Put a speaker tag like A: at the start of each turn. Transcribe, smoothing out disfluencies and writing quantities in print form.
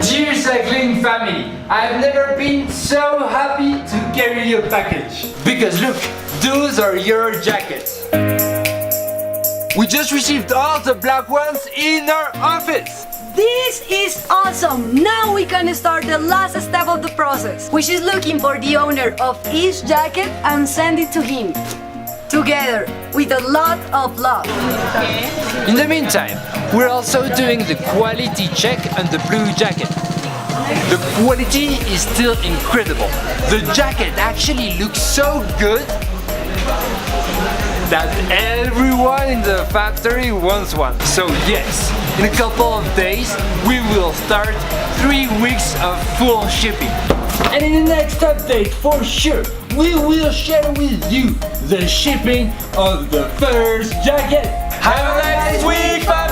A: Dear cycling family, I've never been so happy to carry your package. Because look, those are your jackets. We just received all the black ones in our office.
B: This is awesome! Now we can start the last step of the process, which is looking for the owner of each jacket and send it to him. Together, with a lot of love.
A: In the meantime, we're also doing the quality check on the blue jacket. The quality is still incredible. The jacket actually looks so good that everyone in the factory wants one. So yes, in a couple of days, we will start 3 weeks of full shipping. And in the next update, for sure, we will share with you the shipping of the first jacket. Have a nice week!